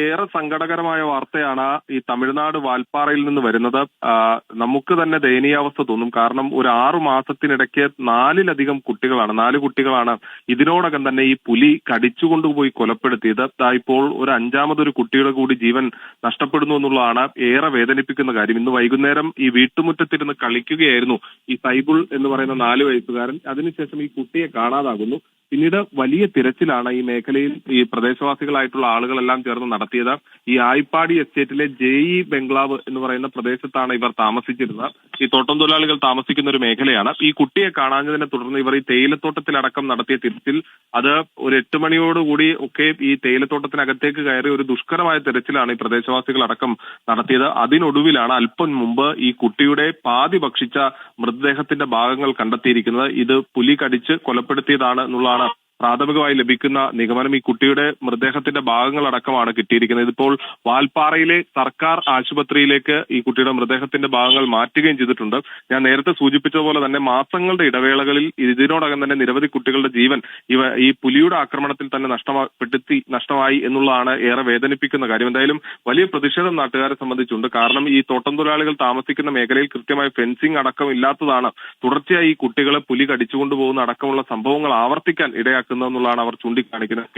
ഏറെ സങ്കടകരമായ വാർത്തയാണ് ഈ തമിഴ്നാട് വാൽപ്പാറയിൽ നിന്ന് വരുന്നത്. നമുക്ക് തന്നെ ദയനീയാവസ്ഥ തോന്നും. കാരണം ഒരു 6 മാസത്തിനിടയ്ക്ക് 4 കുട്ടികളാണ് ഇതിനോടകം തന്നെ ഈ പുലി കടിച്ചുകൊണ്ടുപോയി കൊലപ്പെടുത്തിയത്. ഇപ്പോൾ ഒരു 5ാമതൊരു കുട്ടിയുടെ കൂടി ജീവൻ നഷ്ടപ്പെടുന്നു എന്നുള്ളതാണ് ഏറെ വേദനിപ്പിക്കുന്ന കാര്യം. ഇന്ന് വൈകുന്നേരം ഈ വീട്ടുമുറ്റത്തിരുന്ന് കളിക്കുകയായിരുന്നു ഈ സൈബുൾ എന്ന് പറയുന്ന 4 വയസ്സുകാരൻ. അതിനുശേഷം ഈ കുട്ടിയെ കാണാതാകുന്നു. പിന്നീട് വലിയ തിരച്ചിലാണ് ഈ മേഖലയിൽ ഈ പ്രദേശവാസികളായിട്ടുള്ള ആളുകളെല്ലാം ചേർന്ന് നടത്തിയത്. ഈ ആയിപ്പാടി എസ്റ്റേറ്റിലെ ജെഇ ബംഗ്ലാവ് എന്ന് പറയുന്ന പ്രദേശത്താണ് ഇവർ താമസിച്ചിരുന്നത്. ഈ തോട്ടം തൊഴിലാളികൾ താമസിക്കുന്ന ഒരു മേഖലയാണ്. ഈ കുട്ടിയെ കാണാഞ്ഞതിനെ തുടർന്ന് ഇവർ ഈ തേയിലത്തോട്ടത്തിലടക്കം നടത്തിയ തിരച്ചിൽ അത് ഒരു 8 മണിയോടുകൂടി ഒക്കെ ഈ തേയിലത്തോട്ടത്തിനകത്തേക്ക് കയറി ഒരു ദുഷ്കരമായ തിരച്ചിലാണ് ഈ പ്രദേശവാസികൾ അടക്കം നടത്തിയത്. അതിനൊടുവിലാണ് അല്പം മുമ്പ് ഈ കുട്ടിയുടെ പാതി ഭക്ഷിച്ച മൃതദേഹത്തിന്റെ ഭാഗങ്ങൾ കണ്ടെത്തിയിരിക്കുന്നത്. ഇത് പുലി കടിച്ച് കൊലപ്പെടുത്തിയതാണ് എന്നുള്ളതാണ് പ്രാഥമികമായി ലഭിക്കുന്ന നിഗമനം. ഈ കുട്ടിയുടെ മൃതദേഹത്തിന്റെ ഭാഗങ്ങളടക്കമാണ് കിട്ടിയിരിക്കുന്നത്. ഇതിപ്പോൾ വാൽപ്പാറയിലെ സർക്കാർ ആശുപത്രിയിലേക്ക് ഈ കുട്ടിയുടെ മൃതദേഹത്തിന്റെ ഭാഗങ്ങൾ മാറ്റുകയും ചെയ്തിട്ടുണ്ട്. ഞാൻ നേരത്തെ സൂചിപ്പിച്ചതുപോലെ തന്നെ മാസങ്ങളുടെ ഇടവേളകളിൽ ഇതിനോടകം തന്നെ നിരവധി കുട്ടികളുടെ ജീവൻ ഈ പുലിയുടെ ആക്രമണത്തിൽ തന്നെ നഷ്ടമായി എന്നുള്ളതാണ് ഏറെ വേദനിപ്പിക്കുന്ന കാര്യം. എന്തായാലും വലിയ പ്രതിഷേധം നാട്ടുകാരെ സംബന്ധിച്ചുണ്ട്. കാരണം ഈ തോട്ടം തൊഴിലാളികൾ താമസിക്കുന്ന മേഖലയിൽ കൃത്യമായ ഫെൻസിംഗ് അടക്കം ഇല്ലാത്തതാണ് തുടർച്ചയായി ഈ കുട്ടികളെ പുലി കടിച്ചുകൊണ്ടുപോകുന്ന അടക്കമുള്ള സംഭവങ്ങൾ ആവർത്തിക്കാൻ ഇടയാക്കുന്നത് എന്നുള്ളതാണ് അവർ ചൂണ്ടിക്കാണിക്കുന്നത്.